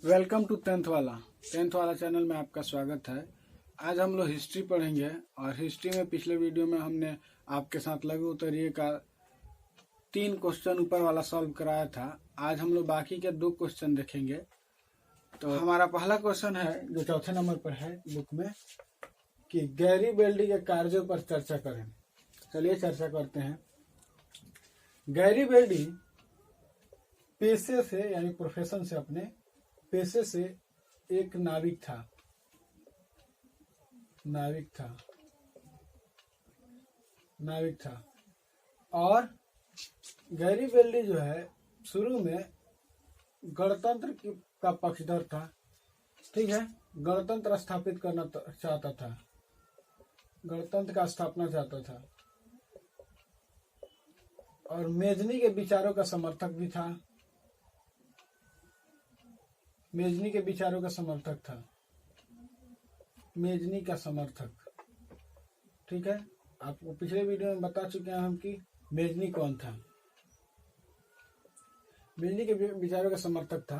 Welcome to tenth वाला channel में आपका स्वागत है। आज हम लोग हिस्ट्री पढ़ेंगे और हिस्ट्री में पिछले वीडियो में हमने आपके साथ लघु उत्तरीय का 3 क्वेश्चन ऊपर वाला सॉल्व कराया था। आज हम लोग बाकी के 2 क्वेश्चन देखेंगे। तो हमारा पहला क्वेश्चन है जो चौथे नंबर पर है बुक में कि गैरीबेल्डी के कार्यों पर चर्चा करें। चलिए चर्चा करते हैं। गैरीबेल्डी पेशे से यानी प्रोफेशन से अपने पेशे से एक नाविक था और गैरीबेल्डी जो है शुरू में गणतंत्र का पक्षधर था। ठीक है, गणतंत्र स्थापित करना चाहता था, गणतंत्र का स्थापना चाहता था और मेजनी के विचारों का समर्थक भी था। मेजनी के विचारों का समर्थक था, मेजनी का समर्थक। ठीक है, आपको पिछले वीडियो में बता चुके हैं हम कि मेजनी कौन था। मेजनी के विचारों का समर्थक था।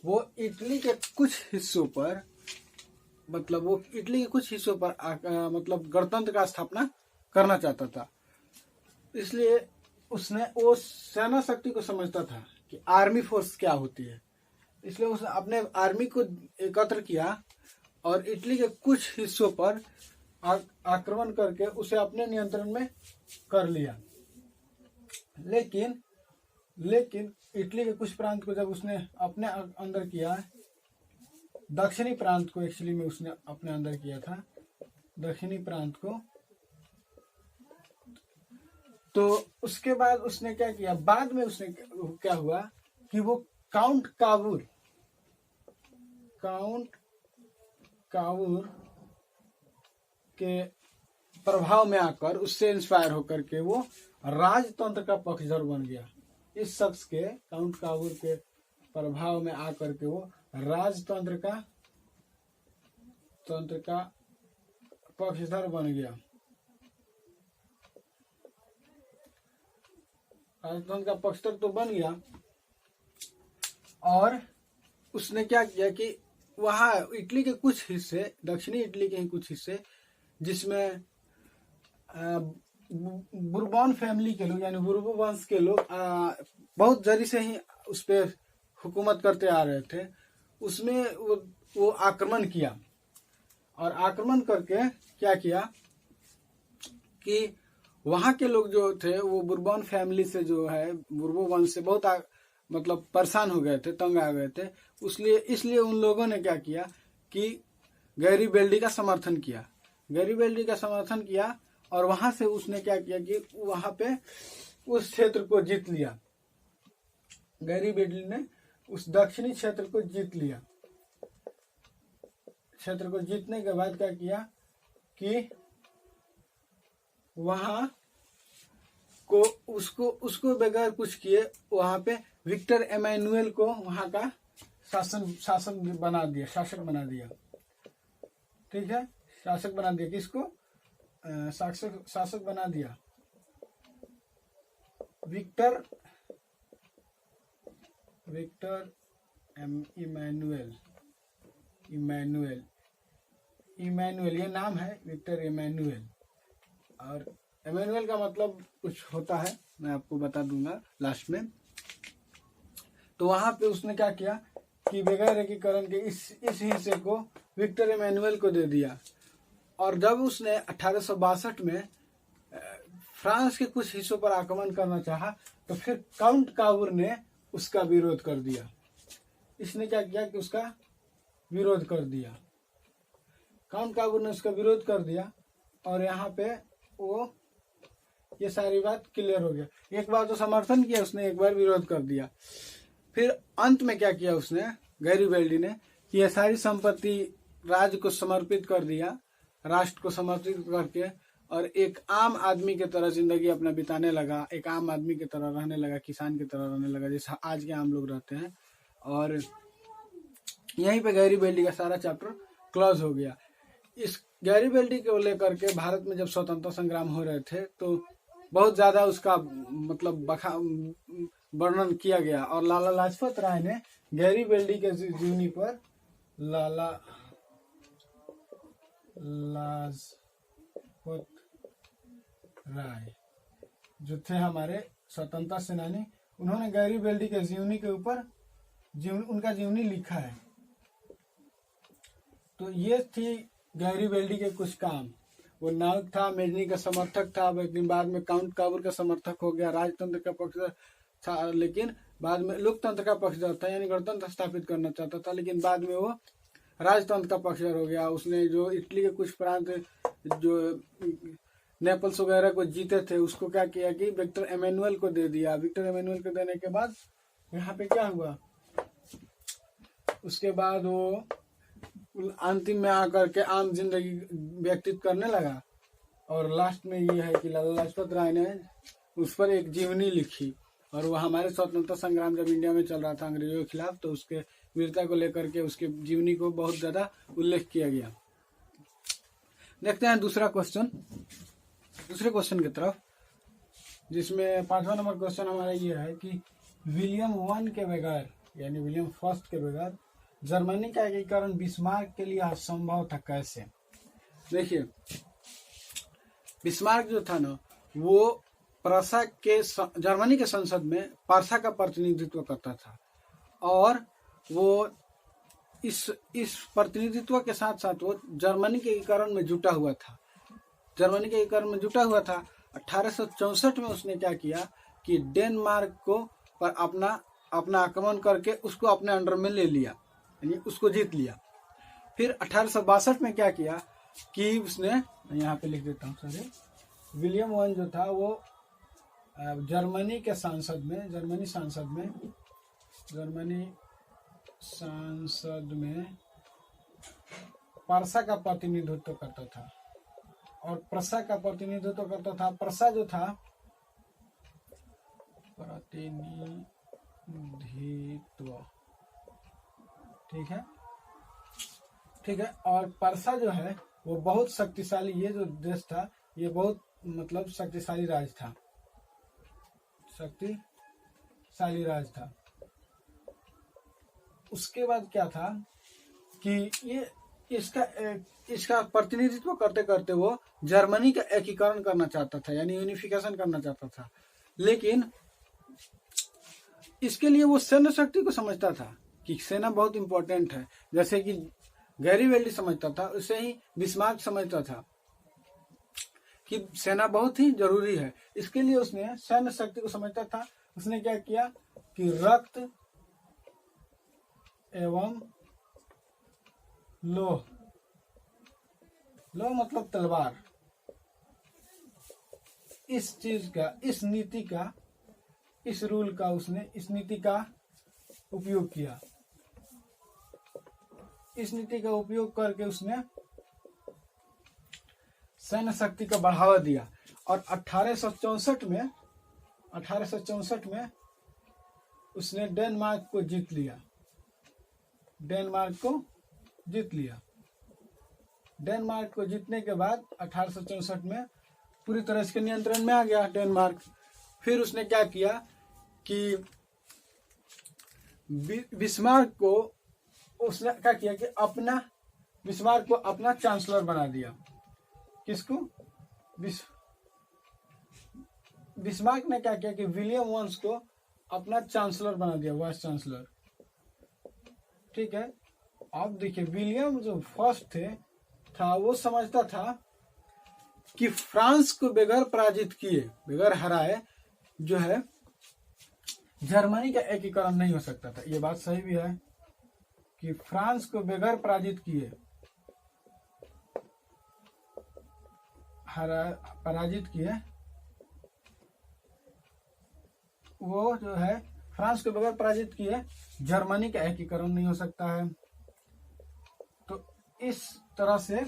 वो इटली के कुछ हिस्सों पर मतलब गणतंत्र का स्थापना करना चाहता था। इसलिए वो सेना शक्ति को समझता था कि आर्मी फोर्स क्या होती है। इसलिए उसने अपने आर्मी को एकत्र किया और इटली के कुछ हिस्सों पर आक्रमण करके उसे अपने नियंत्रण में कर लिया। लेकिन इटली के कुछ प्रांत को जब उसने अपने अंदर किया, दक्षिणी प्रांत को एक्चुअली में उसने अपने अंदर किया था, दक्षिणी प्रांत को, तो उसके बाद उसने क्या किया, बाद में उसने क्या हुआ कि वो काउंट कावूर के प्रभाव में आकर उससे इंस्पायर होकर के वो राजतंत्र का पक्षधर बन गया। इस शख्स के काउंट कावूर के प्रभाव में आकर के वो राजतंत्र का पक्षधर बन गया। राजतंत्र का पक्षधर तो बन गया और उसने क्या किया कि वहां इटली के कुछ हिस्से, दक्षिणी इटली के ही कुछ हिस्से, जिसमें बुरबॉन फैमिली के लोग यानी बुर्बो वंश के लोग बहुत जरी से ही उस पर हुकूमत करते आ रहे थे, उसमें वो आक्रमण किया और आक्रमण करके क्या किया कि वहां के लोग जो थे वो बुरबॉन फैमिली से जो है बुर्बो वंश से बहुत मतलब परेशान हो गए थे, तंग आ गए थे। इसलिए उन लोगों ने क्या किया कि गैरीबेल्डी का समर्थन किया और वहां से उसने क्या किया कि वहां पे उस क्षेत्र को जीत लिया। गैरीबेल्डी ने उस दक्षिणी क्षेत्र को जीत लिया। क्षेत्र को जीतने के बाद क्या किया कि वहां को उसको बगैर कुछ किए वहां पे विक्टर एमेनुएल को वहां का शासक बना दिया। ठीक है, शासक बना दिया। किसको? शासक बना दिया विक्टर इमैनुअल ये नाम है, विक्टर इमैनुअल। और इमैनुअल का मतलब कुछ होता है, मैं आपको बता दूंगा लास्ट में। तो वहां पे उसने क्या किया कि बगैर एकीकरण के इस हिस्से को विक्टर इमैनुअल को दे दिया। और जब उसने 1862 में फ्रांस के कुछ हिस्सों पर आक्रमण करना चाहा तो फिर काउंट कावूर ने उसका विरोध कर दिया। इसने क्या किया कि उसका विरोध कर दिया, काउंट कावूर ने उसका विरोध कर दिया और यहाँ पे वो ये सारी बात क्लियर हो गया। एक बार तो समर्थन किया उसने, एक बार विरोध कर दिया। फिर अंत में क्या किया उसने, गैरीबेल्डी ने, कि यह सारी संपत्ति राज्य को समर्पित कर दिया, राष्ट्र को समर्पित करके, और एक आम आदमी की तरह जिंदगी अपना बिताने लगा, एक आम आदमी की तरह रहने लगा, किसान की तरह रहने लगा जैसे आज के आम लोग रहते हैं। और यहीं पे गैरीबेल्डी का सारा चैप्टर क्लोज हो गया। इस गैरीबेल्डी को लेकर के भारत में जब स्वतंत्रता संग्राम हो रहे थे तो बहुत ज्यादा उसका मतलब वर्णन किया गया और लाला लाजपत राय ने गैरीबेल्डी के जीवनी पर लाला लाजपत राय जो थे हमारे स्वतंत्रता सेनानी, उन्होंने गैरीबेल्डी के जीवनी के ऊपर उनका जीवनी लिखा है। तो ये थी गैरीबेल्डी के कुछ काम। वो नाविक था, मेजनी का समर्थक था, लेकिन बाद में काउंट काबूल का समर्थक हो गया, राजतंत्र का पक्षधर था, लेकिन बाद में लोकतंत्र का पक्षधर था, यानी गणतंत्र स्थापित करना चाहता था, लेकिन बाद में वो राजतंत्र का पक्षधर हो गया। उसने जो इटली के कुछ प्रांत जो नेपल्स वगैरह को जीते थे उसको क्या किया कि विक्टर एमेनुअल को दे दिया। विक्टर एमेनुअल को देने के बाद यहाँ पे क्या हुआ, उसके बाद वो अंतिम में आकर के आम जिंदगी व्यतीत करने लगा और लास्ट में ये है कि लाला लाजपत राय ने उस पर एक जीवनी लिखी और वो हमारे स्वतंत्रता संग्राम जब इंडिया में चल रहा था अंग्रेजों के खिलाफ, तो उसके वीरता को लेकर के उसके जीवनी को बहुत ज्यादा उल्लेख किया गया। देखते हैं दूसरे क्वेश्चन की तरफ, जिसमें 5वां नंबर क्वेश्चन हमारा ये है कि विलियम वन के बगैर यानी विलियम फर्स्ट के बगैर जर्मनी का एकीकरण बिस्मार्क के लिए असंभव था, कैसे? देखिए, बिस्मार्क जो था ना वो प्रसा के जर्मनी के संसद में पारसा का प्रतिनिधित्व करता था और वो इस प्रतिनिधित्व के साथ साथ वो जर्मनी के एकीकरण में जुटा हुआ था। 1864 में उसने क्या किया कि डेनमार्क को पर अपना आक्रमण करके उसको अपने अंडर में ले लिया, यानी उसको जीत लिया। फिर 1862 में क्या किया कि उसने, यहाँ पे लिख देता हूँ सर, विलियम वन जो था वो जर्मनी सांसद में पारसा का प्रतिनिधित्व करता था और प्रसा का प्रतिनिधित्व करता था। प्रसा जो था प्रतिनिधित्व, ठीक है। और परसा जो है वो बहुत शक्तिशाली, ये जो देश था ये बहुत मतलब शक्तिशाली राज था। उसके बाद क्या था कि ये इसका प्रतिनिधित्व करते करते वो जर्मनी का एकीकरण करना चाहता था, यानी यूनिफिकेशन करना चाहता था, लेकिन इसके लिए वो सैन्य शक्ति को समझता था कि सेना बहुत इंपॉर्टेंट है। जैसे कि गैरीबेल्डी समझता था, उससे ही बिस्मार्क समझता था कि सेना बहुत ही जरूरी है। इसके लिए उसने सैन्य शक्ति को समझता था। उसने क्या किया कि रक्त एवं लोह मतलब तलवार, इस नीति का उपयोग किया। इस नीति का उपयोग करके उसने सैन्य शक्ति का बढ़ावा दिया और 1864 में उसने डेनमार्क को जीत लिया। डेनमार्क को जीतने के बाद 1864 में पूरी तरह इसके नियंत्रण में आ गया डेनमार्क। फिर उसने क्या किया कि बिस्मार्क को अपना चांसलर बना दिया। किसको? बिस्मार्क ने क्या किया कि विलियम वंस को अपना चांसलर बना दिया, वाइस चांसलर। ठीक है। अब देखिए, विलियम जो फर्स्ट था वो समझता था कि फ्रांस को बगैर हराए जो है जर्मनी का एकीकरण नहीं हो सकता था। ये बात सही भी है कि फ्रांस को बगैर पराजित किए वो जो है फ्रांस को बगैर पराजित किए जर्मनी का एकीकरण नहीं हो सकता है। तो इस तरह से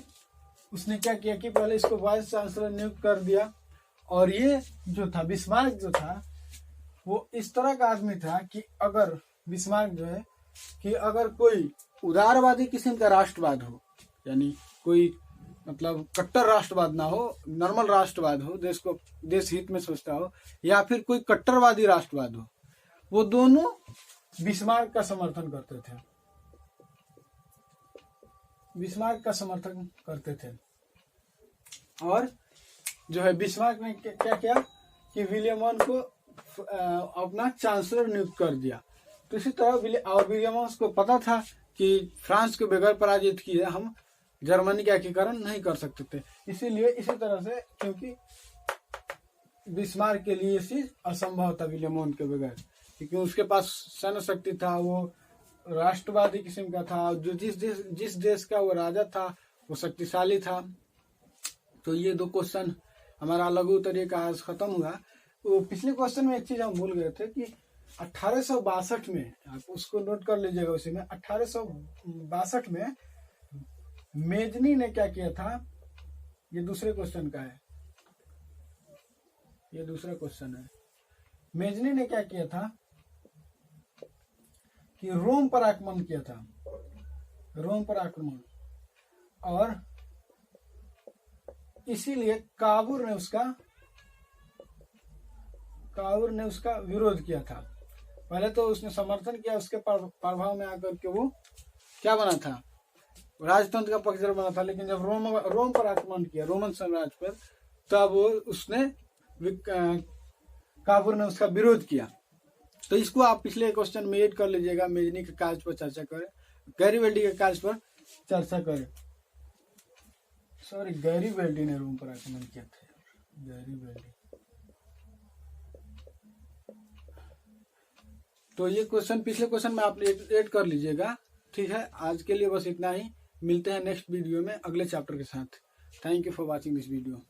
उसने क्या किया कि पहले इसको वाइस चांसलर नियुक्त कर दिया। और ये जो था बिस्मार्क जो था वो इस तरह का आदमी था कि अगर बिस्मार्क जो है कि अगर कोई उदारवादी किस्म का राष्ट्रवाद हो, यानी कोई मतलब कट्टर राष्ट्रवाद ना हो, नॉर्मल राष्ट्रवाद हो, देश हित में सोचता हो, या फिर कोई कट्टरवादी राष्ट्रवाद हो, वो दोनों बिस्मार्क का समर्थन करते थे, बिस्मार्क का समर्थन करते थे। और जो है बिस्मार्क ने क्या किया कि विलियम को अपना चांसलर नियुक्त कर दिया। तो इसी तरह और विलियम को पता था कि फ्रांस को बगैर पराजित किए हम जर्मनी का एकीकरण नहीं कर सकते थे, इसीलिए इसी तरह से, क्योंकि बिस्मार्क के लिए ये चीज असंभव था विलियम के बगैर, क्योंकि उसके पास सैन्य शक्ति था, वो राष्ट्रवादी किस्म का था, जो जिस देश का वो राजा था वो शक्तिशाली था। तो ये दो क्वेश्चन हमारा लघु उत्तरीय का आज खत्म हुआ। वो पिछले क्वेश्चन में एक चीज हम भूल गए थे कि 1862 में, आप उसको नोट कर लीजिएगा, उसी में 1862 में मेजनी ने क्या किया था, ये दूसरे क्वेश्चन का है, ये दूसरा क्वेश्चन है। मेजनी ने क्या किया था कि रोम पर आक्रमण किया था, रोम पर आक्रमण, और इसीलिए काबूर ने उसका विरोध किया था। पहले तो उसने समर्थन किया, उसके प्रभाव में आकर के वो क्या बना था, राजतंत्र का पक्षधर बना था। लेकिन जब रोम पर आक्रमण किया, रोमन साम्राज्य पर, तब वो उसने काबूर ने उसका विरोध किया। तो इसको आप पिछले क्वेश्चन में ऐड कर लीजिएगा, मेजनी के कार्य पर चर्चा करें, गैरीबल्डी के कार्य पर चर्चा करें। सॉरी, गैरीबल्डी ने रोम पर आक्रमण किया था, गैरीबल्डी। तो ये क्वेश्चन पिछले क्वेश्चन में आप ऐड कर लीजिएगा। ठीक है, आज के लिए बस इतना ही, मिलते हैं नेक्स्ट वीडियो में अगले चैप्टर के साथ। Thank you for watching this video.